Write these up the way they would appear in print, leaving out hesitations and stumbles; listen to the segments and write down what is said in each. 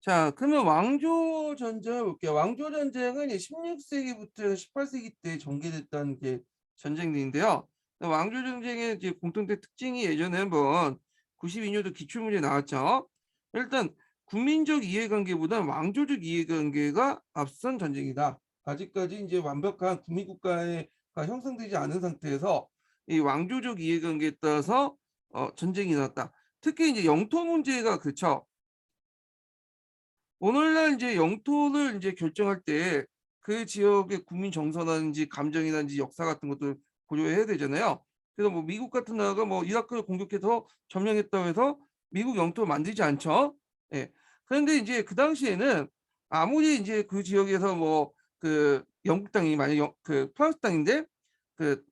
자, 그러면 왕조 전쟁을 볼게요. 왕조 전쟁은 이제 16세기부터 18세기 때 전개됐던 게 전쟁인데요. 왕조 전쟁의 이제 공통된 특징이 예전에 한번 92년도 기출문제 나왔죠. 일단 국민적 이해관계보다 왕조적 이해관계가 앞선 전쟁이다. 아직까지 이제 완벽한 국민국가가 형성되지 않은 상태에서 이 왕조적 이해관계에 따라서 전쟁이 났다. 특히 이제 영토 문제가 그렇죠. 오늘날 이제 영토를 이제 결정할 때 그 지역의 국민 정서라든지 감정이라든지 역사 같은 것들 고려해야 되잖아요. 그래서 뭐 미국 같은 나라가 뭐 이라크를 공격해서 점령했다고 해서 미국 영토를 만들지 않죠. 예. 그런데 이제 그 당시에는 아무리 이제 그 지역에서 뭐 그 영국 땅이 만약 그 프랑스 땅인데 그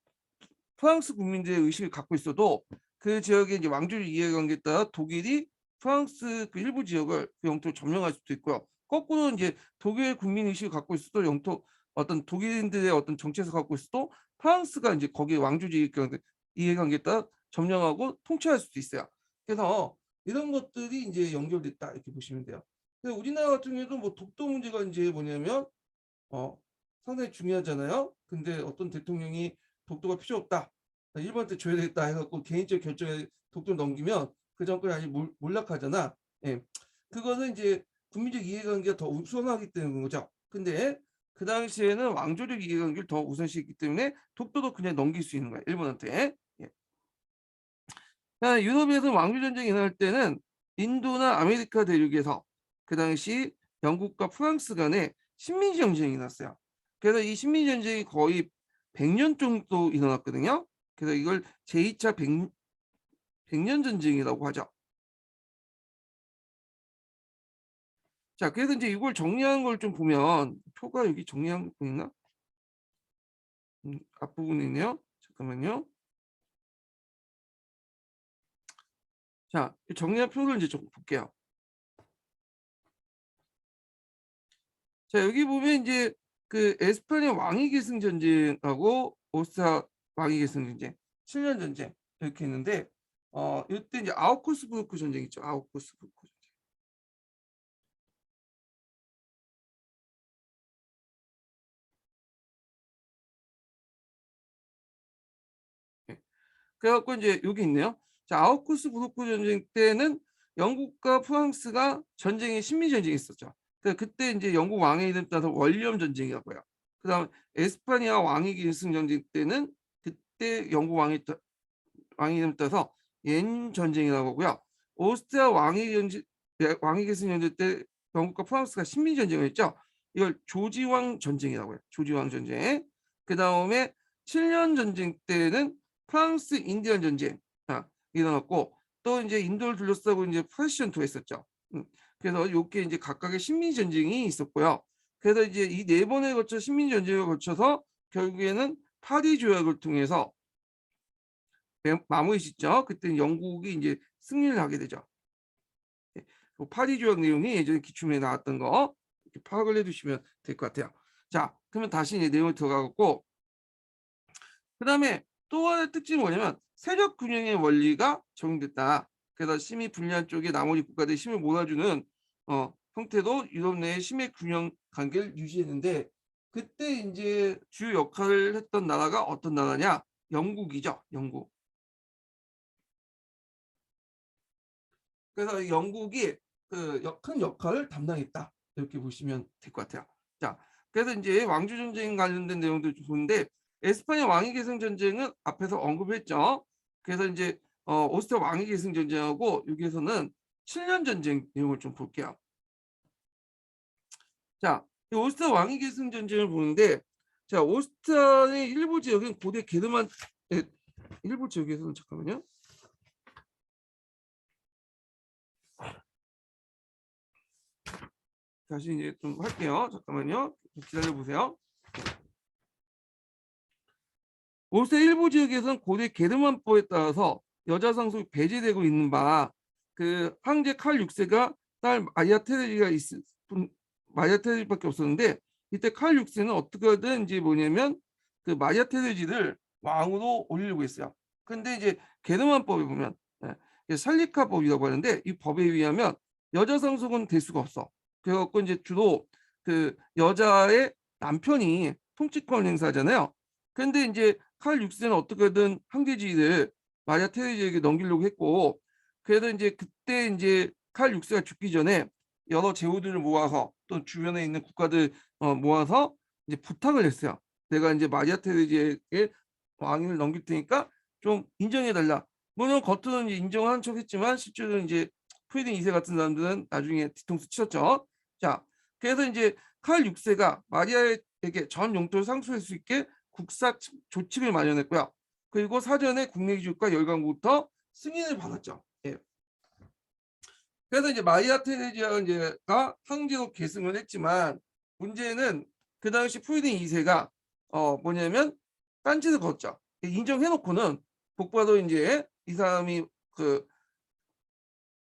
프랑스 국민들의 의식을 갖고 있어도 그 지역의 이제 왕조적 이해관계에 따라 독일이 프랑스 그 일부 지역을 그 영토를 점령할 수도 있고요. 거꾸로 이제 독일 국민 의식을 갖고 있어도 영토 어떤 독일인들의 어떤 정체성을 갖고 있어도 프랑스가 이제 거기에 왕조적 이해관계에 따라 점령하고 통치할 수도 있어요. 그래서 이런 것들이 이제 연결됐다 이렇게 보시면 돼요. 근데 우리나라 같은 경우에도 뭐 독도 문제가 이제 뭐냐면 어 상당히 중요하잖아요. 근데 어떤 대통령이 독도가 필요 없다. 일본한테 줘야 되겠다 해갖고 개인적 결정에 독도를 넘기면 그 정권이 아직 몰락하잖아. 예. 그거는 이제 국민적 이해관계가 더 우선하기 때문인 거죠. 근데 그 당시에는 왕조적 이해관계를 더 우선시했기 때문에 독도도 그냥 넘길 수 있는 거야. 일본한테. 예. 유럽에서 왕조 전쟁이 일어날 때는 인도나 아메리카 대륙에서 그 당시 영국과 프랑스 간에 식민지 전쟁이 났어요. 그래서 이 식민지 전쟁이 거의 100년 정도 일어났거든요. 그래서 이걸 제2차 100년 전쟁이라고 하죠. 자, 그래서 이제 이걸 정리한 걸 좀 보면 표가 여기 정리한 거 보이나? 앞부분에 있네요. 잠깐만요. 자, 정리한 표를 이제 좀 볼게요. 자, 여기 보면 이제 그 에스파냐 왕위 계승 전쟁하고 오스트리아 왕위 계승 전쟁, 7년 전쟁 이렇게 있는데 이때 이제 아우쿠스부르크 전쟁 있죠. 아우쿠스부르크 전쟁. 예. 그래갖고 이제 여기 있네요. 자, 아우쿠스부르크 전쟁 때는 영국과 프랑스가 전쟁에 식민 전쟁이 있었죠. 그때 이제 영국 왕의 이름 따서 월리엄 전쟁이라고요. 그다음 에스파냐 왕위 계승 전쟁 때는 그때 영국 왕위 이름 따서 옌 전쟁이라고 하고요. 오스트리아 왕위 계승 전쟁 때 영국과 프랑스가 식민 전쟁을 했죠. 이걸 조지왕 전쟁이라고 해요. 조지왕 전쟁. 그 다음에 7년 전쟁 때는 프랑스 인디언 전쟁 일어났고 또 이제 인도를 둘러싸고 이제 퍼시언 투어 했었죠. 그래서 이게 이제 각각의 식민 전쟁이 있었고요. 그래서 이제 이 네 번에 걸쳐 식민 전쟁을 거쳐서 결국에는 파리 조약을 통해서 마무리 짓죠. 그때 영국이 이제 승리를 하게 되죠. 그 파리 조약 내용이 예전에 기출문에 나왔던 거 이렇게 파악을 해두시면 될 것 같아요. 자, 그러면 다시 이제 내용을 들어가고 그다음에 또 하나의 특징이 뭐냐면 세력 균형의 원리가 적용됐다. 그래서 힘이 불리한 쪽에 나머지 국가들이 힘을 몰아주는 형태도 유럽 내의 힘의 균형 관계를 유지했는데 그때 이제 주요 역할을 했던 나라가 어떤 나라냐? 영국이죠. 영국. 그래서 영국이 그 큰 역할을 담당했다. 이렇게 보시면 될 것 같아요. 자, 그래서 이제 왕조 전쟁 관련된 내용도 보는데 에스파냐 왕위 계승 전쟁은 앞에서 언급했죠. 그래서 이제 오스트리아 왕위 계승 전쟁하고 여기에서는 7년 전쟁 내용을 좀 볼게요. 자, 이 오스트리아 왕위 계승 전쟁을 보는데 자, 오스트리아의 일부 지역은 고대 게르만 일부 지역에서는 잠깐만요. 다시 이제 좀 할게요. 잠깐만요. 기다려 보세요. 오스트리아 일부 지역에서는 고대 게르만법에 따라서 여자 상속이 배제되고 있는 바 그 황제 칼 6세가 딸 마리아 테레지가 있을 뿐 마리아 테레지밖에 없었는데 이때 칼 6세는 어떻게 하든 이제 뭐냐면 그 마리아 테레지를 왕으로 올리려고 했어요. 근데 이제 게르만법에 보면 살리카법이라고 하는데 이 법에 의하면 여자 상속은 될 수가 없어. 그래갖고 이제 주로 그 여자의 남편이 통치권 행사하잖아요. 그런데 이제 칼 6세는 어떻게든 황제지위를 마리아 테레지에게 넘기려고 했고, 그래서 이제 그때 이제 칼 6세가 죽기 전에 여러 제후들을 모아서 또 주변에 있는 국가들 모아서 이제 부탁을 했어요. 내가 이제 마리아 테레지에게 왕위를 넘길 테니까 좀 인정해 달라. 물론 겉으로는 이제 인정한 척했지만 실제로 이제 프리든 2세 같은 사람들은 나중에 뒤통수 치렀죠. 자, 그래서 이제 칼 6세가 마리아에게 전 영토를 상속할 수 있게 국사 조칙을 마련했고요. 그리고 사전에 국내 기준과 열강부터 승인을 받았죠. 예. 그래서 이제 마리아 테레지아가 황제로 계승을 했지만 문제는 그 당시 프리든 2세가 뭐냐면 딴짓을 거었죠. 인정해놓고는 복받아 이제 이 사람이 그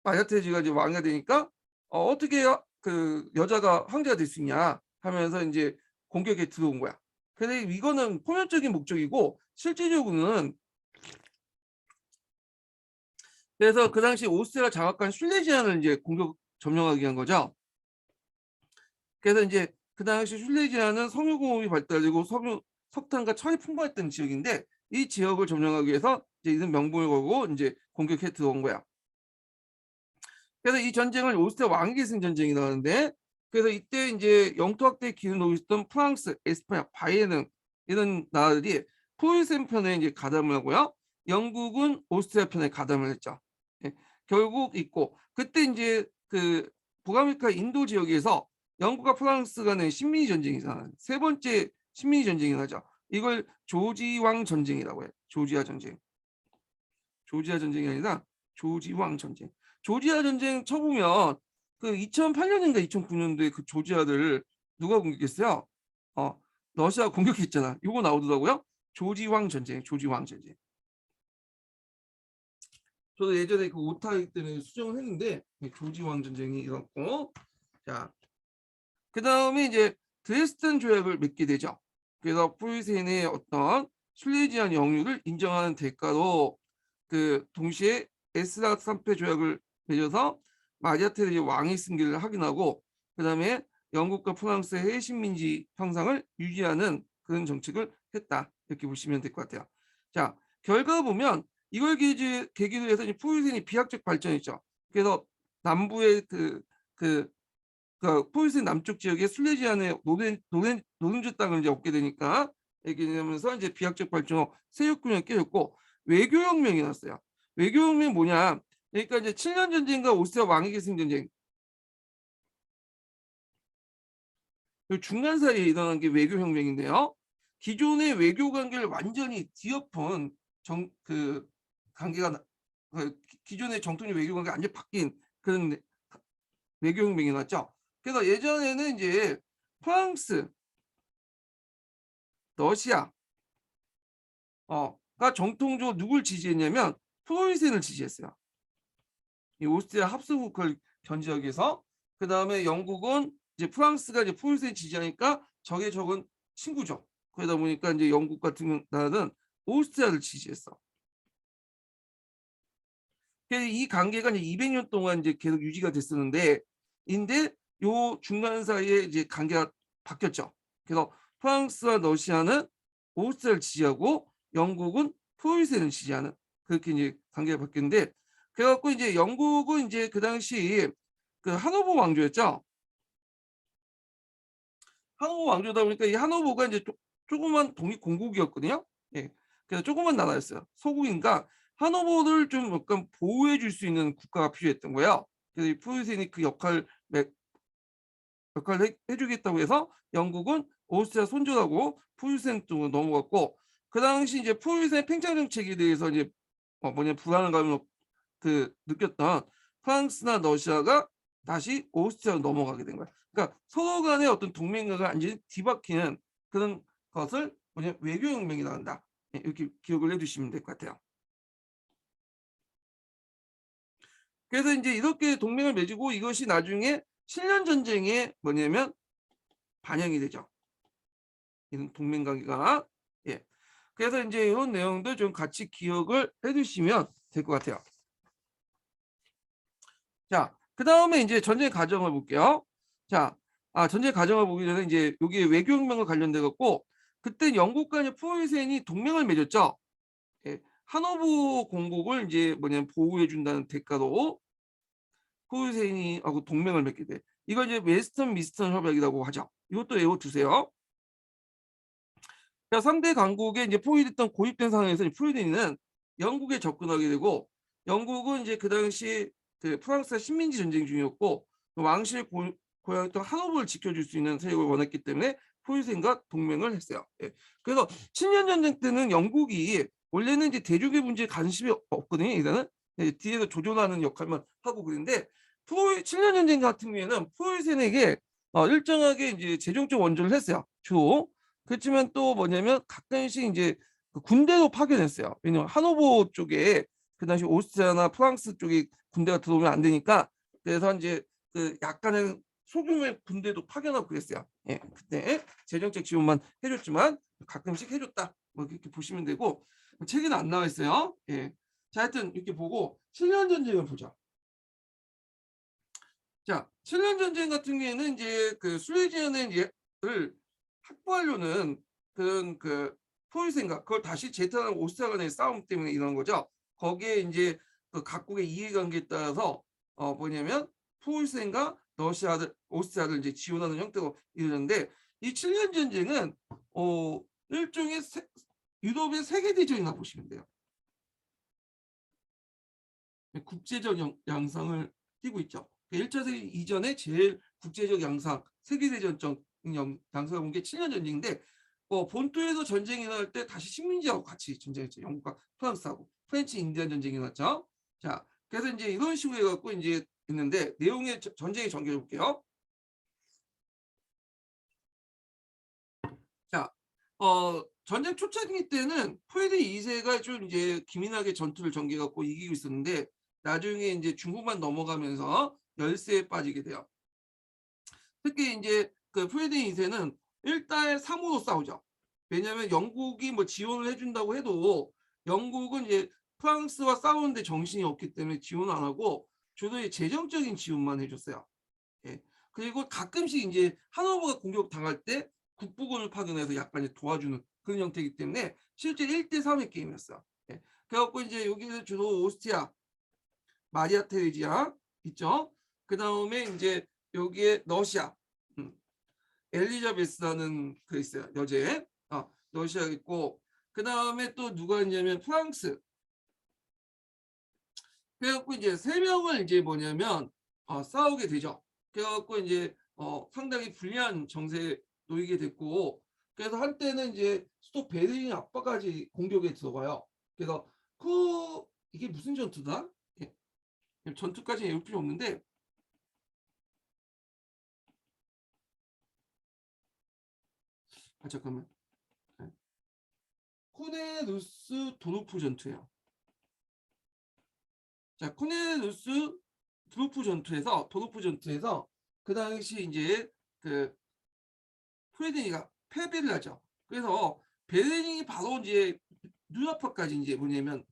마리아 테레지가 이제 왕이가 되니까 어떻게 그 여자가 황제가 될 수 있냐 하면서 이제 공격에 들어온 거야. 근데 이거는 표면적인 목적이고 실질적으로는 그래서 그 당시 오스트리아 장악한 실레지안을 이제 공격 점령하기 위한 거죠. 그래서 이제 그 당시 실레지안은 석유공업이 발달되고 석탄과 철이 풍부했던 지역인데 이 지역을 점령하기 위해서 이제 이런 명분을 걸고 이제 공격해 들어온 거야. 그래서 이 전쟁을 오스트리아 왕계승 전쟁이라고 하는데, 그래서 이때 이제 영토 확대에 기를 놓고 있었던 프랑스, 에스파냐, 바이에른 이런 나라들이 프로이센 편에 이제 가담을 하고요. 영국은 오스트리아 편에 가담을 했죠. 예, 결국 있고 그때 이제 그 북아메리카 인도 지역에서 영국과 프랑스 간의 식민지 전쟁이 일어나요. 세 번째 식민지 전쟁이 나죠. 이걸 조지왕 전쟁이라고 해요. 조지아 전쟁. 조지아 전쟁이 아니라 조지왕 전쟁. 조지아 전쟁 쳐보면 그 2008년인가 2009년도에 그 조지아를 누가 공격했어요? 어, 러시아 공격했잖아. 이거 나오더라고요. 조지왕 전쟁, 조지왕 전쟁. 저도 예전에 그 오타이 때문에 수정을 했는데 조지왕 전쟁이 일어났고, 자, 그 다음에 이제 드레스덴 조약을 맺게 되죠. 그래서 프로이센의 어떤 실레지안 영유를 인정하는 대가로 그 동시에 에스라 3패 조약을 맺어서 마리아 테레지 왕의 승계를 확인하고 그다음에 영국과 프랑스의 해외식민지 형상을 유지하는 그런 정책을 했다. 이렇게 보시면 될 것 같아요. 자, 결과 보면 이걸 계기로 해서 프로이센이 비약적 발전했죠. 그래서 남부의 그 프로이센 남쪽 지역에 술레지안의 노른주 땅을 이제 얻게 되니까 이렇게 되면서 이제 비약적 발전으로 세력군이 깨졌고 외교혁명이 났어요. 외교혁명이 뭐냐? 그러니까 이제 7년 전쟁과 오스트리아 왕위 계승 전쟁 그 중간 사이에 일어난 게 외교혁명인데요. 기존의 외교 관계를 완전히 뒤엎은 그 관계가 기존의 정통적 외교 관계가 완전히 바뀐 그런 외교혁명이 났죠. 그래서 예전에는 이제 프랑스, 러시아, 가 정통적으로 누굴 지지했냐면 프로이센을 지지했어요. 이 오스트리아 합성국을 견제하기 위해서. 그 다음에 영국은 이제 프랑스가 이제 프로이센 지지하니까 적의 적은 친구죠. 그러다 보니까 이제 영국 같은 나라는 오스트리아를 지지했어. 그래서 이 관계가 이제 200년 동안 이제 계속 유지가 됐었는데, 인데 요 중간 사이에 이제 관계가 바뀌었죠. 그래서 프랑스와 러시아는 오스트리아를 지지하고 영국은 프로이센을 지지하는 그렇게 이제 관계가 바뀌었는데, 그래갖고 이제 영국은 이제 그 당시 그 하노버 왕조였죠. 하노버 왕조다 보니까 이 하노버가 이제 조그만 독립 공국이었거든요. 예. 그래서 조그만 나라였어요. 소국인가 하노버를 좀 약간 보호해 줄 수 있는 국가가 필요했던 거예요. 그래서 이 프로이센이 그 역할을 해주겠다고 해서 영국은 오스트리아 손절하고 프로이센 쪽으로 넘어갔고, 그 당시 이제 프로이센 팽창 정책에 대해서 이제 불안을 느꼈던 프랑스나 러시아가 다시 오스트리아로 넘어가게 된 거야. 그러니까 서로 간의 어떤 동맹과가 완전히 뒤바뀌는 그런 것을 외교혁명이 나온다. 이렇게 기억을 해두시면 될 것 같아요. 그래서 이제 이렇게 동맹을 맺고 이것이 나중에 7년 전쟁에 뭐냐면 반영이 되죠. 이런 동맹 관계가. 예. 그래서 이제 이런 내용들 좀 같이 기억을 해두시면 될 것 같아요. 자, 그 다음에 이제 전쟁 과정을 볼게요. 자, 전쟁 과정을 보기 전에 이제 여기 외교혁명과 관련돼 갖고 그때 영국과 이제 포유센이 동맹을 맺었죠. 예, 하노브 공국을 이제 뭐냐면 보호해 준다는 대가로 포유센이하고 동맹을 맺게 돼. 이걸 이제 웨스턴 미스턴 협약이라고 하죠. 이것도 외워두세요. 자, 상대 강국에 이제 포위됐던 고립된 상황에서 포유센은 영국에 접근하게 되고 영국은 이제 그 당시 그 프랑스와 식민지 전쟁 중이었고 왕실 고향이었던 하노브를 지켜줄 수 있는 세력을 원했기 때문에 포유센과 동맹을 했어요. 예. 그래서 7년 전쟁 때는 영국이 원래는 이제 대륙의 문제에 관심이 없거든요. 일단은 뒤에서 조종하는 역할만 하고 그런데 7년 전쟁 같은 경우에는 포유센에게 일정하게 이제 재정적 원조를 했어요. 주로. 그렇지만 또 뭐냐면 가끔씩 이제 그 군대도 파견했어요. 왜냐면 하노버 쪽에 그 당시 오스트리아나 프랑스 쪽에 군대가 들어오면 안 되니까 그래서 이제 그 약간의 소규모의 군대도 파견하고 그랬어요. 예, 그때 재정적 지원만 해줬지만 가끔씩 해줬다. 뭐 이렇게 보시면 되고 책에는 안 나와 있어요. 예, 자 하여튼 이렇게 보고 7년 전쟁을 보자. 자, 7년 전쟁 같은 경우에는 이제 그 술래지연의 을 확보하려는 그런 그 포위생각 그걸 다시 제트랑 오스트리아 간의 싸움 때문에 이런 거죠. 거기에 이제 그 각국의 이해관계에 따라서 뭐냐면 포위생과 러시아들, 오스트리아를 이제 지원하는 형태로 이루는데 이 7년 전쟁은 일종의 유럽의 세계 대전이나 보시면 돼요. 국제적 양상을 띠고 있죠. 1차 세계 이전에 제일 국제적 양상, 세계대전적 양상을 본 게 7년 전쟁인데 본토에서 전쟁이 일어날 때 다시 식민지하고 같이 전쟁했죠. 영국과 프랑스하고 프렌치 인디안 전쟁이 일어났죠. 자, 그래서 이제 이런 식으로 해갖고 이제 있는데 내용의 전쟁의 전개를 볼게요. 자, 전쟁 초창기 때는 프레드 2세가 좀 이제 기민하게 전투를 전개해갖고 이기고 있었는데 나중에 이제 중국만 넘어가면서 열세에 빠지게 돼요. 특히 이제 그 프레드 2세는 1달 3호로 싸우죠. 왜냐하면 영국이 뭐 지원을 해준다고 해도 영국은 이제 프랑스와 싸우는데 정신이 없기 때문에 지원 안 하고 주로 재정적인 지원만 해줬어요. 예. 그리고 가끔씩 이제 하노버가 공격 당할 때 국부군을 파견해서 약간 이제 도와주는 그런 형태이기 때문에 실제 1대 3의 게임이었어. 예. 그래갖고 이제 여기서 주로 오스트리아, 마리아 테레지아 있죠. 그 다음에 이제 여기에 러시아, 엘리자베스라는 그 있어요. 여제. 러시아 있고 그 다음에 또 누가 있냐면 프랑스. 그래갖고 이제 세 명을 이제 뭐냐면 싸우게 되죠. 그래갖고 이제 상당히 불리한 정세에 놓이게 됐고 그래서 한때는 이제 수도 베를린 앞바까지 공격에 들어가요. 그래서 이게 무슨 전투다? 예. 전투까지 외울 필요 없는데 잠깐만. 코네루스 도르프 전투예요. 자, 코네루스 도르프 전투에서 그 당시 이제 그 프레드니가 패배를 하죠. 그래서 베르닝이 바로 이제 뉴요프까지 이제 뭐냐면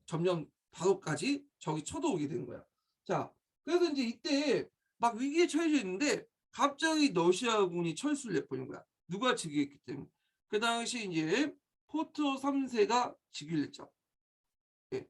점령 바로까지 적이 쳐들어오게 되는 거야. 자, 그래서 이제 이때 막 위기에 처해져 있는데 갑자기 러시아군이 철수를 내버린 거야. 누가 즉위했기 때문에. 그 당시 이제 포트 3세가 즉위를 했죠. 예.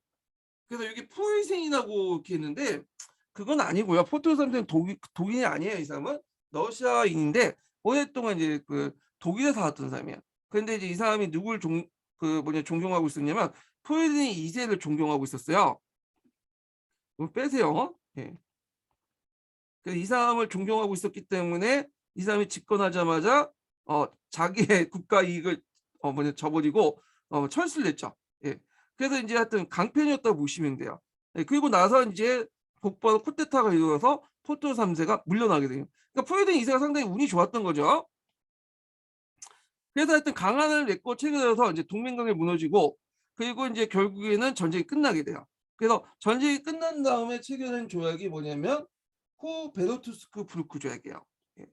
그래서 여기 포이센이라고 이렇게 했는데 그건 아니고요. 포트 3세는 독일이 아니에요. 이 사람은 러시아인인데 오랫동안 이제 그 독일에 살았던 사람이야. 그런데 이제 이 사람이 누굴 존경하고 있었냐면 포이센 2세를 존경하고 있었어요. 이거 빼세요. 예. 그래서 이 사람을 존경하고 있었기 때문에 이 사람이 집권하자마자 자기의 국가 이익을 저버리고 철수를 했죠. 예. 그래서 이제 하여튼 강팬이었다고 보시면 돼요. 예. 그리고 나서 이제 곧바로 쿠데타가 이루어서 포트 3세가 물러나게 돼요. 그러니까 프레드 2세가 상당히 운이 좋았던 거죠. 그래서 하여튼 강한을 맺고 체결해서 이제 동맹관계 무너지고 그리고 이제 결국에는 전쟁이 끝나게 돼요. 그래서 전쟁이 끝난 다음에 체결한 조약이 뭐냐면 베르투스크 브루크 조약이에요. 예.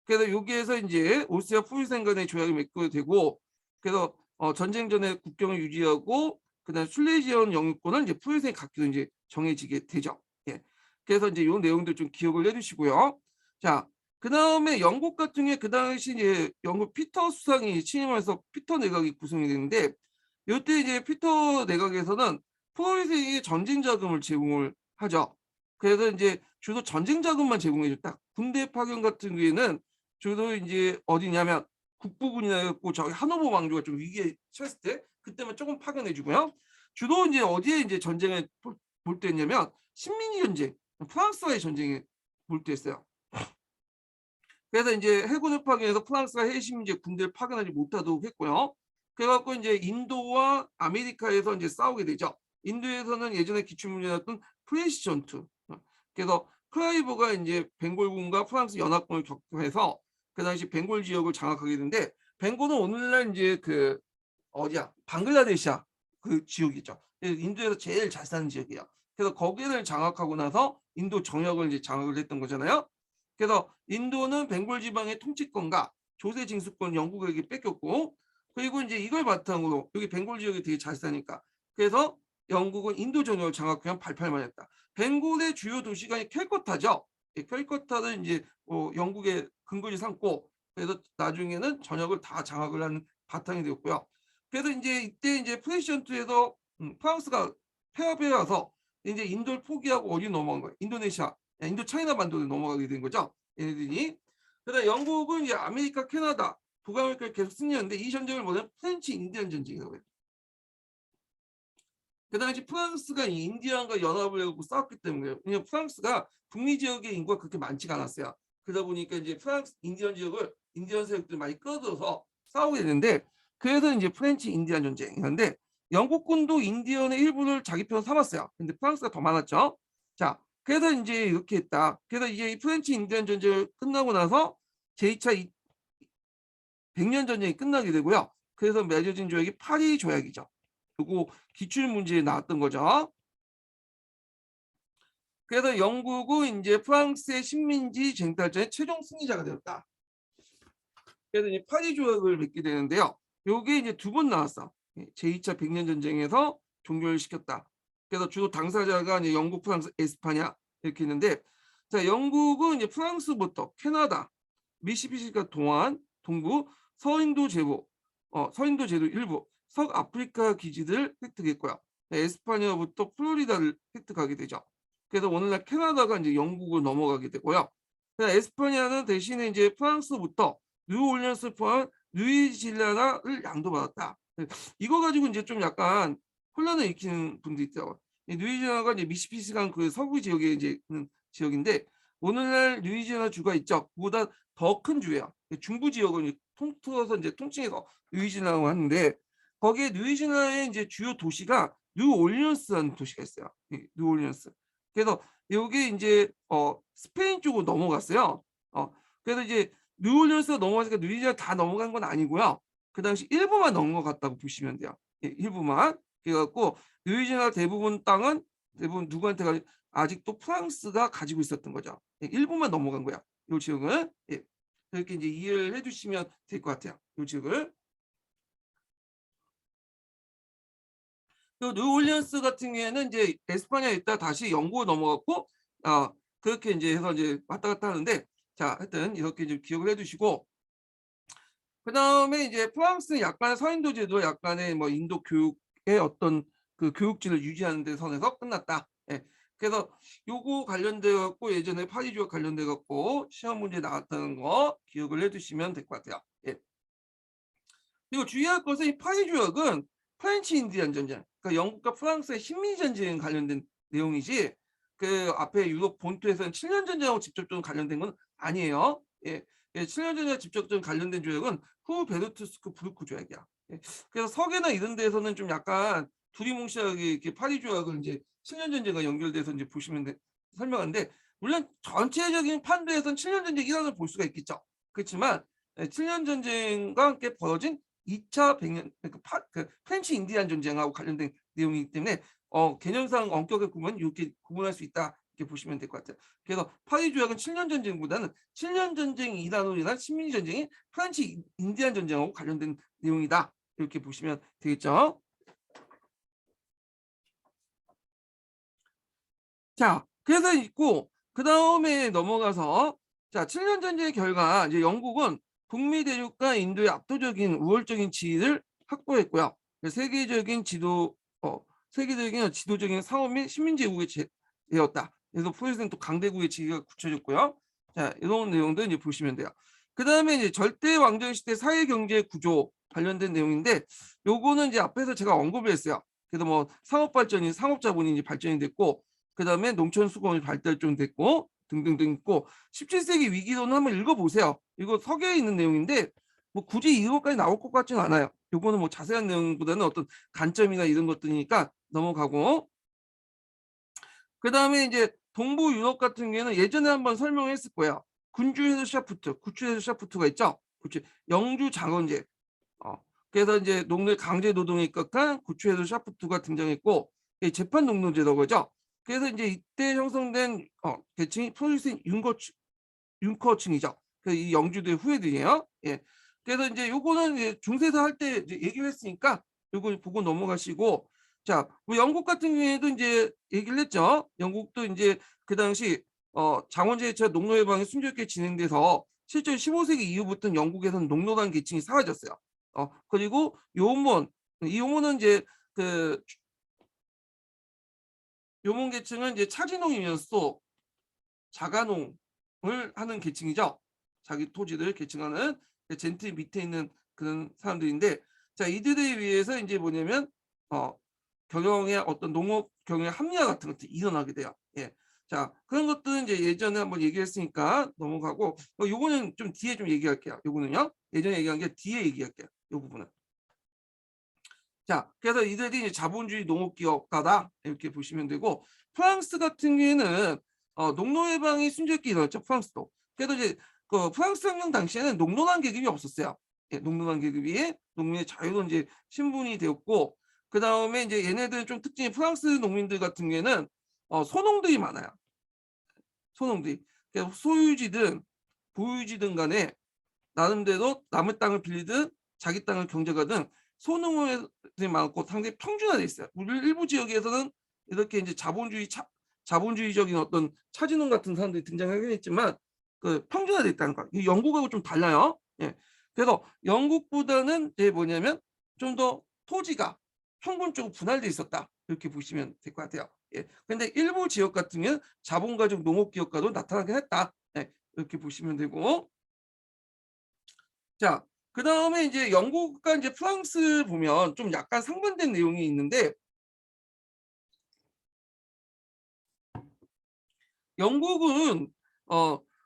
그래서 여기에서 이제 오스트리아 프리센 간의 조약이 맺게 되고 그래서 전쟁 전에 국경을 유지하고 그다음 술레지언 영유권을 이제 프리센이 갖기로 이제 정해지게 되죠. 예. 그래서 이제 요 내용도 좀 기억을 해 두시고요. 자, 그다음에 영국 같은 경우에 그 당시 이제 영국 피터 수상이 취임해서 피터 내각이 구성이 되는데, 요때 이제 피터 내각에서는 프로리스에게 전쟁 자금을 제공을 하죠. 그래서 인제 주로 전쟁 자금만 제공해 줬다. 군대 파견 같은 경우에는 주로 인제 어디냐면 북부군이나 해 갖고 저기 하노버 왕조가 좀 위기에 처했을 때 그때만 쪼금 파견해 주고요. 주로 인제 어디에 인제 전쟁을 몰두했냐면 식민지 전쟁, 프랑스와의 전쟁에 몰두했어요. 그래서 인제 해군을 파견해서 프랑스가 해식민지에 군대를 파견하지 못하도록 했고요. 그래 갖고 인제 인도와 아메리카에서 인제 싸우게 되죠. 인도에서는 예전에 기출문제였던 프렌치 전투. 그래서 클라이브가 인제 벵골군과 프랑스 연합군을 격파해서 그 당시 벵골 지역을 장악하게 되는데, 벵골은 오늘날 인제 그 어디야? 방글라데시아 그 지역이죠. 인도에서 제일 잘 사는 지역이에요. 그래서 거기를 장악하고 나서 인도 정역을 이제 장악을 했던 거잖아요. 그래서 인도는 벵골 지방의 통치권과 조세 징수권 영국에게 뺏겼고, 그리고 인제 이걸 바탕으로 여기 벵골 지역이 되게 잘 사니까 그래서 영국은 인도 전역을 장악하면 발팔만했다. 벵골의 주요 도시가 캘커타죠. 캘커타를 인제 영국의 근거지 삼고 그래서 나중에는 전역을 다 장악을 하는 바탕이 되었고요. 그래서 인제 이때 인제 프레시전투에서 프랑스가 패합해 와서 인제 인도를 포기하고 어디로 넘어간 거예요? 인도네시아, 인도 차이나 반도로 넘어가게 된 거죠, 얘네들이. 그다음에 영국은 이제 아메리카, 캐나다, 북아메리카를 계속 승리했는데 이 전쟁을 뭐냐면 프렌치 인디안 전쟁이라고 해요. 그 당시 프랑스가 이 인디안과 연합을 해 갖고 싸웠기 때문에요. 왜냐면 프랑스가 북미 지역의 인구가 그렇게 많지가 않았어요. 그러다 보니까 이제 프랑스 인디언 지역을 인디언 세력들이 많이 끌어들여서 싸우게 되는데, 그래서 인제 프렌치 인디안 전쟁이었는데 영국군도 인디언의 일부를 자기 편 삼았어요. 근데 프랑스가 더 많았죠. 자, 그래서 인제 이렇게 했다. 그래서 이제 이 프렌치 인디안 전쟁이 끝나고 나서 제2차 이 백년 전쟁이 끝나게 되고요. 그래서 맺어진 조약이 파리 조약이죠. 요거 기출 문제에 나왔던 거죠. 그래서 영국은 인제 프랑스의 식민지 쟁탈전의 최종 승리자가 되었다. 그래서 이제 파리 조약을 맺게 되는데요. 요게 이제 두 번 나왔어. 제2차 백년 전쟁에서 종결을 시켰다. 그래서 주로 당사자가 이제 영국, 프랑스, 에스파냐 이렇게 있는데, 자, 영국은 이제 프랑스부터 캐나다, 미시시피가 동안, 동부, 서인도 제도, 서인도 제도 일부, 석아프리카 기지들을 획득했고요. 에스파냐부터 플로리다를 획득하게 되죠. 그래서 오늘날 캐나다가 이제 영국으로 넘어가게 되고요. 에스파냐는 대신에 이제 프랑스부터 뉴올리언스 포함 루이지애나를 양도받았다. 이거 가지고 이제 좀 약간 혼란을 일으키는 분도 있더라고요. 이 루이지애나가 이제 미시시피강 그 서부 지역에 이제 있는 지역인데, 오늘날 루이지애나 주가 있죠. 그보다 더 큰 주예요. 중부 지역을 이제 통틀어서 이제 통칭해서 루이지애나라고 하는데, 거기에 루이지애나의 이제 주요 도시가 뉴올리언스라는 도시가 있어요. 뉴올리언스. 그래서 요게 인제 스페인 쪽으로 넘어갔어요. 그래서 이제 뉴올리언스가 넘어가니까 루이지애나 다 넘어간 건 아니고요. 그 당시 일부만 넘어갔다고 보시면 돼요. 예, 일부만. 그래 갖고 루이지애나 대부분 땅은 대부분 누구한테 아직도 프랑스가 가지고 있었던 거죠. 예, 일부만 넘어간 거야, 요 지역은. 예. 그렇게 인제 이해를 해 주시면 될 것 같아요, 요 지역을. 또 뉴올리언스 같은 경우에는 이제 에스파냐에 있다가 다시 영국으로 넘어갔고, 그렇게 인제 해서 이제 왔다 갔다 하는데, 자, 하여튼 이렇게 좀 기억을 해 두시고, 그다음에 이제 프랑스는 약간의 서인도 제도, 약간의 뭐 인도 교육의 어떤 그 교육지를 유지하는 데 선에서 끝났다. 예. 그래서 요거 관련돼 갖고 예전에 파리 조약 관련돼 갖고 시험 문제에 나왔다는 거 기억을 해 두시면 될 것 같아요. 예. 그리고 주의할 것은 이 파리 조약은 프렌치 인디안 전쟁, 그러니까 영국과 프랑스의 식민지 전쟁 관련된 내용이지, 그 앞에 유럽 본토에서는 7년 전쟁하고 직접적으로 관련된 건 아니에요. 예. 예, 7년 전쟁과 직접적으로 관련된 조약은 후 베르투스크 부르크 조약이야. 예. 그래서 서계나 이런 데에서는 좀 약간 두리뭉실하게 이렇게 파리 조약을 인제 7년 전쟁과 연결돼서 인제 보시면 설명하는데, 물론 전체적인 판도에서는 7년 전쟁 일환을 볼 수가 있겠죠. 그렇지만 7년 전쟁과 함께 벌어진 2차 백년, 그러니까 프렌치 인디안 전쟁하고 관련된 내용이기 때문에 개념상 엄격하게 보면 이렇게 구분할 수 있다, 이렇게 보시면 될 것 같아요. 그래서 파리 조약은 7년 전쟁보다는 7년 전쟁 이란으로 인한 식민지 전쟁이 프렌치 인디안 전쟁하고 관련된 내용이다, 이렇게 보시면 되겠죠. 자, 그래서 있고 그다음에 넘어가서 자 7년 전쟁의 결과 이제 영국은 북미 대륙과 인도의 압도적인 우월적인 지위를 확보했고요. 세계적인 지도 세계적인 지도적인 상업 및 식민 제국이 되었다. 그래서 포에서는 또 강대국의 지위가 굳혀졌고요. 자 이런 내용도 이제 보시면 돼요. 그다음에 이제 절대 왕정 시대 사회 경제 구조 관련된 내용인데 요거는 이제 앞에서 제가 언급을 했어요. 그래서 뭐 상업 발전이 상업 자본이 이제 발전이 됐고 그다음에 농촌 수공이 발달됐고 등등등 있고 17세기 위기론을 한번 읽어보세요. 이거 서계에 있는 내용인데 뭐 굳이 이거까지 나올 것 같지는 않아요. 요거는 뭐 자세한 내용보다는 어떤 관점이나 이런 것들이니까 넘어가고 그다음에 이제 동부 유럽 같은 경우에는 예전에 한번 설명했을 거예요. 군주에서 샤프트, 구추에서 샤프트가 있죠. 그치? 영주 장원제. 어. 그래서 이제 농민 강제 노동에 입각한 구추에서 샤프트가 등장했고 재판 농노제라고 그죠. 그래서 이제 이때 형성된 계층이 프로이센 융커층이죠. 그래서 이 영주들의 후예들이에요. 예. 그래서 이제 요거는 이제 중세사 할 때 얘기를 했으니까 요거 보고 넘어가시고 자, 뭐 영국 같은 경우에도 이제 얘기를 했죠. 영국도 이제 그 당시 장원제처 농노해방이 순조롭게 진행돼서 실제 15세기 이후부터는 영국에서는 농노라는 계층이 사라졌어요. 그리고 요몬, 이 요몬은 이제 그 요몬 계층은 이제 차지농이면서 자가농을 하는 계층이죠. 자기 토지를 계층하는 젠트 밑에 있는 그런 사람들인데, 자 이들에 의해서 이제 뭐냐면 경영의 어떤 농업 경영의 합리화 같은 것들이 일어나게 돼요. 예. 자 그런 것들은 이제 예전에 한번 얘기했으니까 넘어가고 요거는 좀 뒤에 좀 얘기할게요. 요거는요 예전에 얘기한 게 뒤에 얘기할게요. 요 부분은. 자, 그래서 이들이 이제 자본주의 농업기업가다 이렇게 보시면 되고 프랑스 같은 경우에는 농노해방이 순조롭게 일어났죠. 프랑스도. 그래도 이제 그 프랑스 혁명 당시에는 농노란 계급이 없었어요. 예, 농노란 계급이 농민의 자유로운 이제 신분이 되었고 그 다음에 이제 얘네들은 좀 특징이 프랑스 농민들 같은 경우에는 소농들이 많아요. 소농들이. 그래서 소유지든 보유지든 간에 나름대로 남의 땅을 빌리든 자기 땅을 경작하든 소농들이 많고 상당히 평준화돼 있어요. 물론 일부 지역에서는 이렇게 이제 자본주의적인 어떤 차진농 같은 사람들이 등장하긴 했지만 그 평준화돼 있다는 거. 영국하고 좀 달라요. 예. 그래서 영국보다는 이제 뭐냐면 좀 더 토지가 평균적으로 분할돼 있었다. 이렇게 보시면 될 것 같아요. 예. 근데 일부 지역 같은 경우는 자본가족 농업기업가도 나타나긴 했다. 예. 이렇게 보시면 되고 자, 그다음에 이제 영국과 이제 프랑스 보면 좀 약간 상반된 내용이 있는데 영국은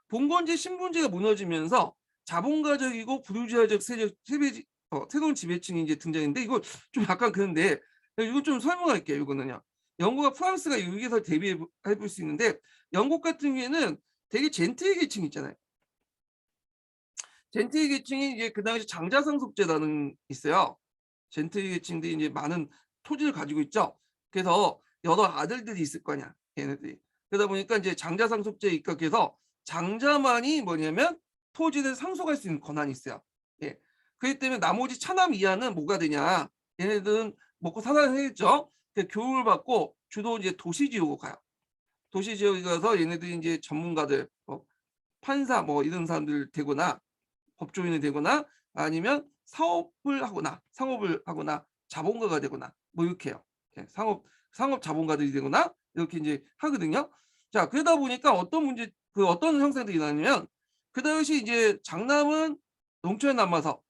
봉건제 신분제가 무너지면서 자본가적이고 부르주아적 새로운 지배층이 이제 등장했는데 이거 좀 약간 그런데 이거 좀 설명할게요. 이거는요. 영국과 프랑스가 여기서 대비해 볼 수 있는데 영국 같은 경우에는 되게 젠틀 계층 있잖아요. 젠틀 계층이 이제 그 당시 장자상속제라는 있어요. 젠틀 계층들이 이제 많은 토지를 가지고 있죠. 그래서 여러 아들들이 있을 거냐, 얘네들이. 그러다 보니까 이제 장자상속제에 입각해서 장자만이 뭐냐면 토지를 상속할 수 있는 권한이 있어요. 예. 그렇기 때문에 나머지 차남 이하는 뭐가 되냐? 얘네들은 먹고 살아야 되겠죠. 교육을 받고 주로 이제 도시 지역으로 가요. 도시 지역에 가서 얘네들이 이제 전문가들, 판사 뭐 이런 사람들 되거나 법조인이 되거나 아니면 상업을 하거나 자본가가 되거나 뭐 이렇게 해요. 예, 상업 자본가들이 되거나 이렇게 이제 하거든요. 자, 그러다 보니까 어떤 형상들이 일어나냐면 그 당시 이제 장남은 농촌에 남아서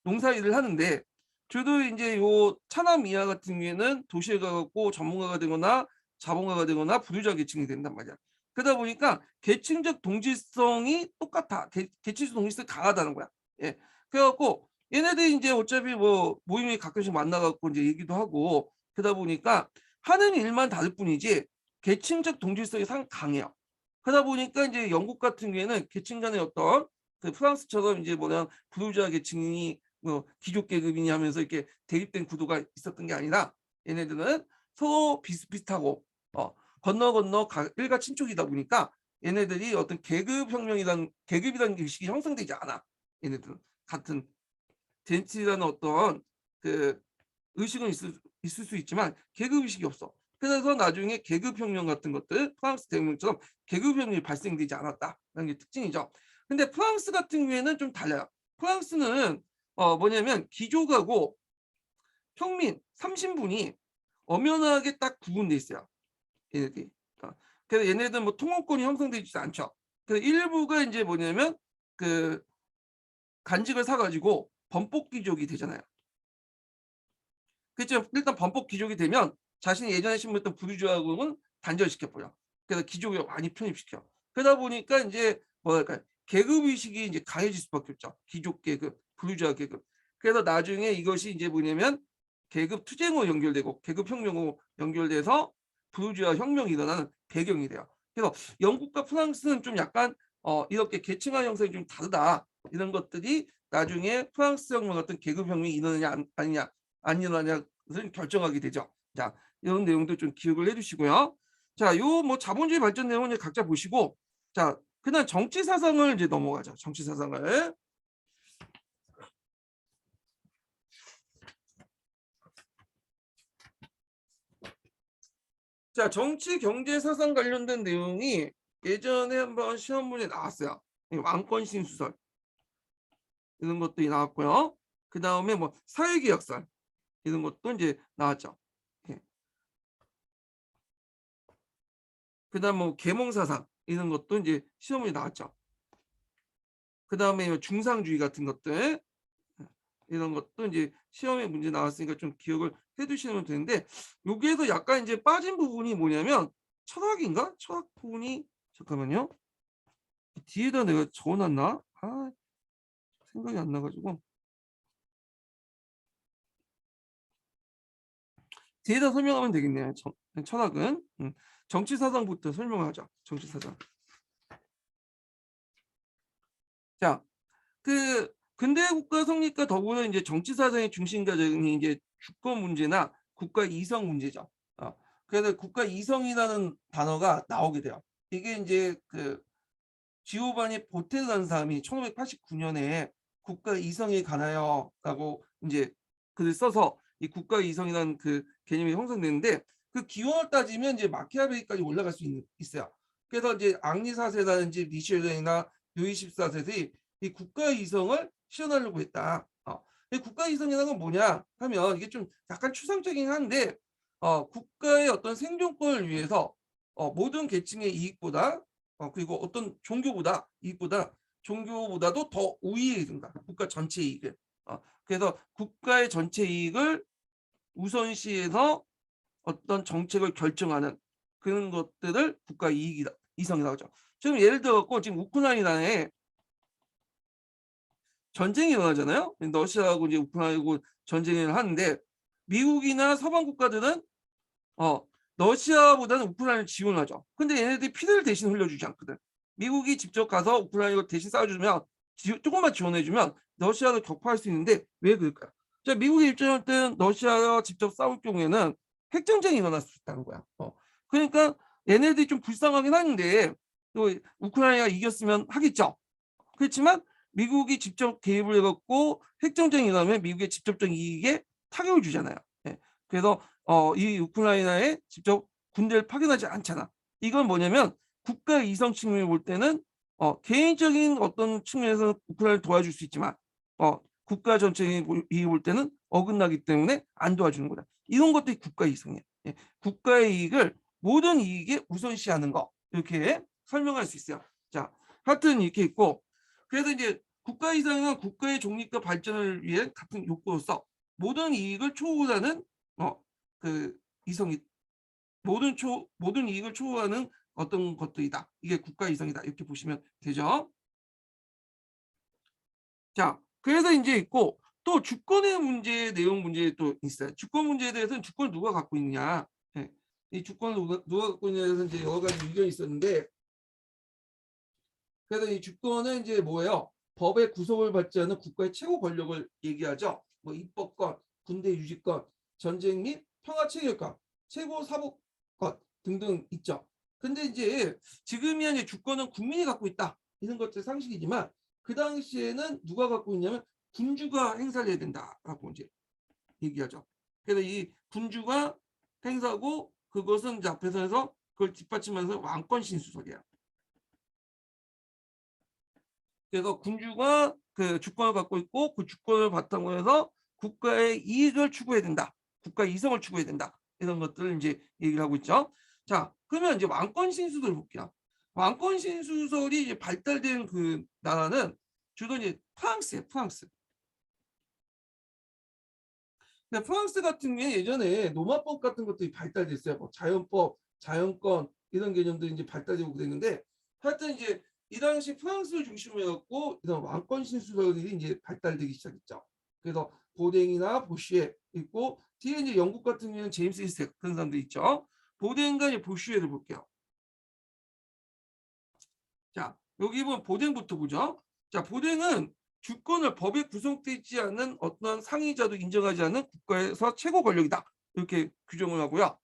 농사일을 하는데 주로 이제 요 차남 이하 같은 경우에는 도시에 가고 전문가가 되거나 자본가가 되거나 부유자 계층이 된단 말이야. 그러다 보니까 계층적 동질성이 똑같아. 계층적 동질성이 강하다는 거야. 예. 그래갖고 얘네들이 이제 어차피 뭐 모임이 가끔씩 만나갖고 이제 얘기도 하고 그러다 보니까 하는 일만 다를 뿐이지 계층적 동질성이 상당히 강해요. 그러다 보니까 이제 영국 같은 경우에는 계층 간의 어떤 그 프랑스처럼 이제 뭐냐 부르주아 계층이 뭐 귀족 계급이니 하면서 이렇게 대립된 구도가 있었던 게 아니라 얘네들은 서로 비슷비슷하고 건너 일가 친족이다 보니까 얘네들이 어떤 계급이라는 의식이 형성되지 않아. 얘네들은 같은 덴치라는 어떤 그 의식은 있을 수 있지만 계급 의식이 없어. 그래서 나중에 계급혁명 같은 것들, 프랑스 대혁명처럼 계급혁명이 발생되지 않았다라는 게 특징이죠. 근데 프랑스 같은 경우에는 좀 달라요. 프랑스는 뭐냐면 귀족하고 평민, 삼신분이 엄연하게 딱 구분돼 있어요. 얘네들이. 그래서 얘네들은 뭐 통합권이 형성되지 않죠. 그래서 일부가 이제 뭐냐면 그 간직을 사가지고 범법 귀족이 되잖아요. 그렇죠. 일단 범법 귀족이 되면 자신이 예전에 신분했던 부르주아하고는 단절시켜 버려. 그래서 귀족을 많이 편입시켜. 그러다 보니까 이제 뭐랄까 계급 의식이 이제 강해질 수밖에 없죠. 귀족 계급, 부르주아 계급. 그래서 나중에 이것이 이제 뭐냐면 계급 투쟁으로 연결되고 계급 혁명으로 연결돼서 부르주아 혁명이 일어나는 배경이 돼요. 그래서 영국과 프랑스는 좀 약간 이렇게 계층화 형성이 좀 다르다. 이런 것들이 나중에 프랑스 혁명 같은 계급 혁명이 일어나냐 아니냐 안 일어나냐를 결정하게 되죠. 자, 이런 내용도 좀 기억을 해주시고요. 자, 요 뭐 자본주의 발전 내용은 각자 보시고, 자, 그다음 정치 사상을 이제 넘어가죠. 정치 사상을. 자, 정치 경제 사상 관련된 내용이 예전에 한번 시험 문제 나왔어요. 왕권 신수설 이런 것들이 나왔고요. 그 다음에 뭐 사회개혁설 이런 것도 이제 나왔죠. 예. 그다음 뭐 계몽사상 이런 것도 이제 시험이 나왔죠. 그다음에 중상주의 같은 것들 이런 것도 이제 시험에 문제 나왔으니까 좀 기억을 해두시면 되는데 여기에서 약간 이제 빠진 부분이 뭐냐면 철학인가? 철학 부분이 잠깐만요. 뒤에다 내가 적어놨나? 아 생각이 안 나가지고 뒤에다 설명하면 되겠네요. 철학은 정치사상부터 설명하죠. 정치사상. 자, 그 근대 국가 성립과 더불어 이제 정치 사상의 중심 과정이 이제 주권 문제나 국가 이성 문제죠. 그래서 국가 이성이라는 단어가 나오게 돼요. 이게 이제 그 지오바니 보텔라는 사람이 1589년에 국가 이성에 관하여라고 이제 글을 써서 이 국가 이성이라는 그 개념이 형성되는데 그 기원을 따지면 이제 마키아벨리까지 올라갈 수 있어요. 그래서 이제 앙리 사세라든지 리쉐르나 루이 14세들이 이 국가 이성을 실현하려고 했다. 이 국가 이성이라는 건 뭐냐 하면 이게 좀 약간 추상적이긴 한데 국가의 어떤 생존권을 위해서 모든 계층의 이익보다 그리고 어떤 종교보다도 더 우위에 둔다. 국가 전체 이익을. 그래서 국가의 전체 이익을 우선시해서 어떤 정책을 결정하는 그런 것들을 국가 이익이다. 이성이라고 하죠. 지금 예를 들어 지금 우크라이나에 전쟁이 일어나잖아요. 러시아하고 이제 우크라이나하고 전쟁을 하는데 미국이나 서방 국가들은 러시아보다는 우크라이나를 지원하죠. 근데 얘네들이 피를 대신 흘려주지 않거든. 미국이 직접 가서 우크라이나를 대신 싸워주면 조금만 지원해주면 러시아를 격파할 수 있는데 왜 그럴까요? 자, 미국의 입장일 때는 러시아와 직접 싸울 경우에는 핵전쟁이 일어날 수 있다는 거야. 그러니까 얘네들이 좀 불쌍하긴 하는데 또 우크라이나가 이겼으면 하겠죠. 그렇지만 미국이 직접 개입을 해갖고 핵전쟁이 일어나면 미국의 직접적인 이익에 타격을 주잖아요. 예. 그래서 이 우크라이나에 직접 군대를 파견하지 않잖아. 이건 뭐냐면 국가 이성 측면을 볼 때는 개인적인 어떤 측면에서 우크라이나를 도와줄 수 있지만 국가 전체적인 이익을 볼 때는 어긋나기 때문에 안 도와주는 거다. 이런 것들이 국가 이성이야. 예. 국가의 이익을 모든 이익에 우선시하는 거 이렇게 설명할 수 있어요. 자, 하여튼 이렇게 있고 그래서 이제 국가 이성은 국가의 독립과 발전을 위해 같은 욕구로서 모든 이익을 초월하는 그 이성이 모든 이익을 초월하는 어떤 것들이다. 이게 국가 이성이다. 이렇게 보시면 되죠. 자, 그래서 이제 있고 또 주권의 문제, 내용 문제 또 있어요. 주권 문제에 대해서는 주권을 누가 갖고 있느냐. 네. 이 주권을 누가 갖고 있느냐에 대해서 이제 여러 가지 의견이 있었는데 그래서 이 주권은 이제 뭐예요? 법의 구속을 받지 않은 국가의 최고 권력을 얘기하죠. 뭐 입법권, 군대 유지권, 전쟁 및 평화 체결권, 최고 사법권 등등 있죠. 근데 이제 지금이야 이제 주권은 국민이 갖고 있다. 이런 것들 상식이지만 그 당시에는 누가 갖고 있냐면 군주가 행사를 해야 된다라고 이제 얘기하죠. 그래서 이 군주가 행사하고 그것은 이제 앞에서 해서 그걸 뒷받침하면서 왕권 신수설이야. 그래서 군주가 그 주권을 갖고 있고 그 주권을 바탕으로 해서 국가의 이익을 추구해야 된다. 국가 이성을 추구해야 된다. 이런 것들을 이제 얘기를 하고 있죠. 자, 그러면 이제 왕권 신수설 볼게요. 왕권 신수설이 이제 발달된 그 나라는 주로 이제 프랑스예요. 프랑스. 근데 프랑스 같은 경우에 예전에 로마법 같은 것들이 발달됐어요. 뭐 자연법, 자연권 이런 개념들이 이제 발달되고 그랬는데 하여튼 이제 이 당시 프랑스를 중심으로 해갖고 이런 왕권 신수설이 이제 발달되기 시작했죠. 그래서 보댕이나 보시에 있고 뒤에 이제 영국 같은 경우는 제임스 1세 그런 사람들 있죠. 보댕과 이제 보시에를 볼게요. 자, 여기 보면 보댕부터 보죠. 자, 보댕은 주권을 법에 구성되지 않는 어떤 상위자도 인정하지 않는 국가에서 최고 권력이다. 이렇게 규정을 하고요.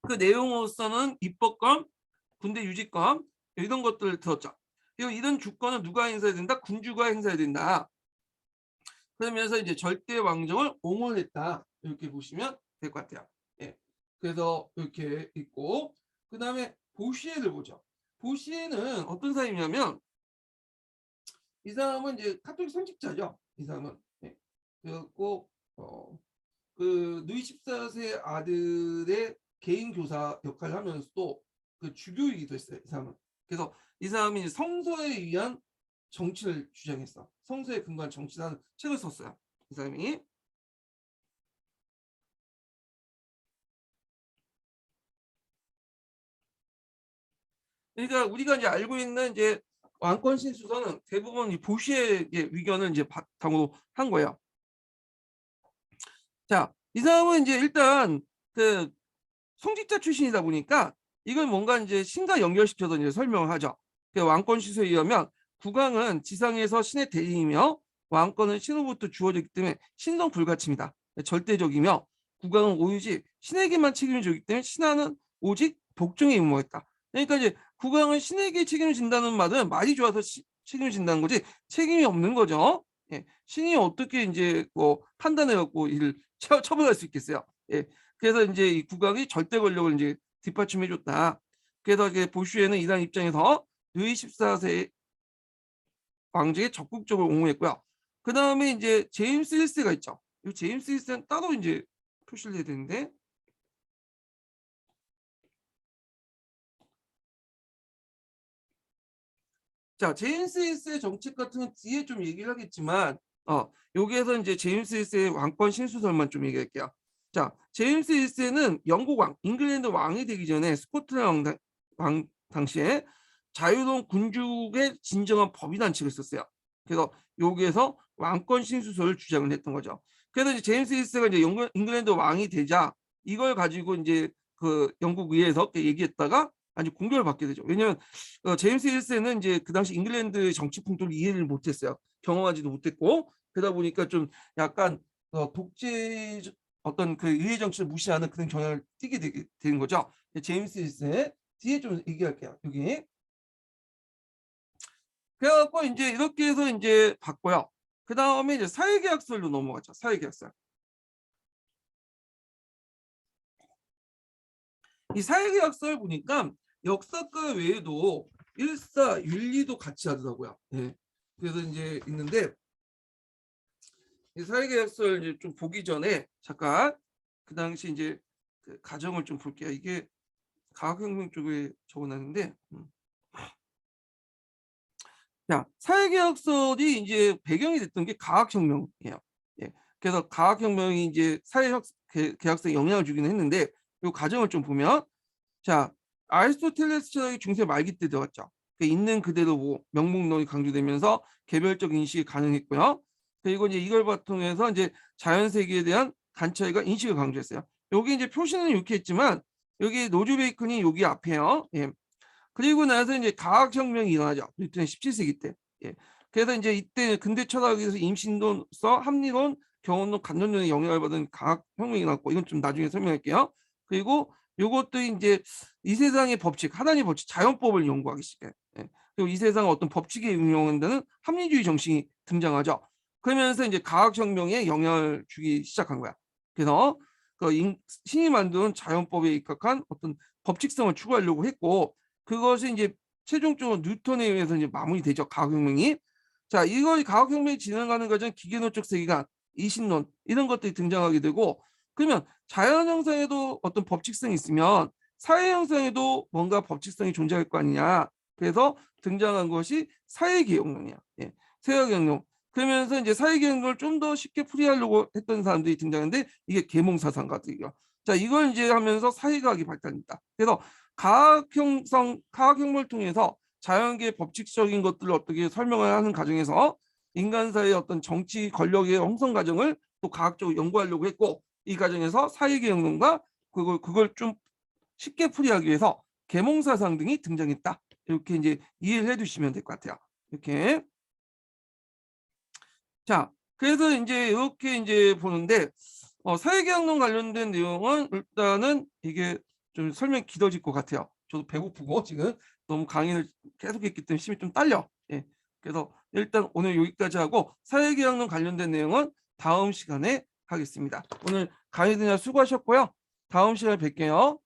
그 내용으로서는 입법권, 군대 유지권 이런 것들을 들었죠. 그리고 이런 주권은 누가 행사해야 된다? 군주가 행사해야 된다. 그러면서 이제 절대 왕정을 옹호했다. 이렇게 보시면 될 것 같아요. 예. 그래서 이렇게 있고 그 다음에 보시에를 보죠. 보시에는 어떤 사람이냐면 이 사람은 이제 카톨릭 선직자죠. 이 사람은. 예. 그래갖고 그 루이 14세 아들의 개인 교사 역할을 하면서도 그 주교이기도 했어요. 이 사람은. 그래서 이 사람이 성서에 의한 정치를 주장했어. 성서에 근거한 정치라는 책을 썼어요. 이 사람이. 그러니까 우리가 이제 알고 있는 이제 왕권 신수서는 대부분 이 보시의 위견을 이제 바탕으로 한 거예요. 자, 이 사람은 이제 일단 그 성직자 출신이다 보니까 이걸 뭔가 이제 신과 연결시켜서 이제 설명을 하죠. 그 왕권 시소에 의하면 국왕은 지상에서 신의 대리이며 왕권은 신으로부터 주어졌기 때문에 신성 불가침이다. 절대적이며 국왕은 오직 신에게만 책임을 지기 때문에 신하는 오직 복종에 의무했다. 그러니까 이제 국왕은 신에게 책임을 진다는 말은 말이 좋아서 책임을 진다는 거지 책임이 없는 거죠. 예, 신이 어떻게 이제 뭐 판단해갖고 이를 처벌할 수 있겠어요. 예, 그래서 이제 이 국왕이 절대 권력을 이제 뒷받침해줬다. 그래서 이게 보슈에는 이단 입장에서 루이 14세 왕제에 적극적으로 옹호했고요. 그 다음에 이제 제임스 1세가 있죠. 이 제임스 1세는 따로 이제 표시를 해야 되는데, 자 제임스 1세 정책 같은 건 뒤에 좀 얘기를 하겠지만, 여기에서 이제 제임스 1세의 왕권 신수설만 좀 얘기할게요. 자 제임스 1세는 영국 왕, 잉글랜드 왕이 되기 전에 스코틀랜드 왕 당시에 자유로운 군주의 진정한 법이라는 책을 썼어요. 그래서 여기에서 왕권 신수설을 주장을 했던 거죠. 그래서 이제 제임스 1세가 이제 잉글랜드 왕이 되자 이걸 가지고 이제 그 영국 의회에서 얘기했다가 아주 공격을 받게 되죠. 왜냐하면 제임스 1세는 이제 그 당시 잉글랜드 정치 풍토를 이해를 못했어요. 경험하지도 못했고 그러다 보니까 좀 약간 독재 어떤 그 의회 정치를 무시하는 그런 경향을 띠게 되는 거죠. 제임스 1세 뒤에 좀 얘기할게요. 여기. 그래갖고 이제 이렇게 해서 이제 봤고요. 그 다음에 이제 사회계약설로 넘어가죠. 사회계약설. 이 사회계약설 보니까 역사과 외에도 일사 윤리도 같이 하더라고요. 예. 그래서 이제 있는데 이 사회계약설 이제 좀 보기 전에 잠깐 그 당시 이제 그 가정을 좀 볼게요. 이게 과학혁명 쪽에 적어놨는데, 자 사회계약설이 이제 배경이 됐던 게 과학혁명이에요. 예. 그래서 과학혁명이 이제 사회계약서에 영향을 주기는 했는데 이 과정을 좀 보면 자 아리스토텔레스 철학이 중세 말기 때 들어갔죠. 있는 그대로 뭐 명목론이 강조되면서 개별적 인식이 가능했고요. 그리고 이제 이걸 바탕해서 이제 자연 세계에 대한 관찰과 인식을 강조했어요. 여기 이제 표시는 이렇게 했지만 여기 노즈 베이컨이 여기 앞에요. 예. 그리고 나서 이제 과학혁명이 일어나죠. 뉴턴 17세기 때. 예. 그래서 이제 이때 근대 철학에서 임신론서, 합리론, 경험론, 간접론의 영향을 받은 과학혁명이 나왔고 이건 좀 나중에 설명할게요. 그리고 요것도 이제 이 세상의 법칙, 하나님의 법칙, 자연법을 연구하기 시작해요. 예. 그리고 이 세상을 어떤 법칙에 응용한다는 합리주의 정신이 등장하죠. 그러면서 이제 과학혁명에 영향을 주기 시작한 거야. 그래서 신이 만든 자연법에 입각한 어떤 법칙성을 추구하려고 했고, 그것이 이제 최종적으로 뉴턴에 의해서 이제 마무리되죠. 과학혁명이. 자, 이거 과학혁명이 진행하는 과정 기계론적 세계관, 이신론 이런 것들이 등장하게 되고, 그러면 자연 형성에도 어떤 법칙성이 있으면 사회 형성에도 뭔가 법칙성이 존재할 거 아니냐. 그래서 등장한 것이 사회개혁론이야. 예, 사회개혁론. 그러면서 이제 사회개혁론을 좀 더 쉽게 풀이하려고 했던 사람들이 등장했는데, 이게 계몽사상 같은 거. 자, 이걸 이제 하면서 사회과학이 발달했다. 그래서 과학혁명을 통해서 자연계의 법칙적인 것들을 어떻게 설명을 하는 과정에서 인간사의 어떤 정치 권력의 형성 과정을 또 과학적으로 연구하려고 했고, 이 과정에서 사회개혁론과 그걸 좀 쉽게 풀이하기 위해서 계몽사상 등이 등장했다. 이렇게 이제 이해를 해두시면 될 것 같아요. 이렇게. 자, 그래서 이제 이렇게 이제 보는데, 사회계약론 관련된 내용은 일단은 이게 좀 설명이 길어질 것 같아요. 저도 배고프고 지금 너무 강의를 계속했기 때문에 심이 좀 딸려. 예. 그래서 일단 오늘 여기까지 하고 사회계약론 관련된 내용은 다음 시간에 하겠습니다. 오늘 강의 그냥 수고하셨고요. 다음 시간에 뵐게요.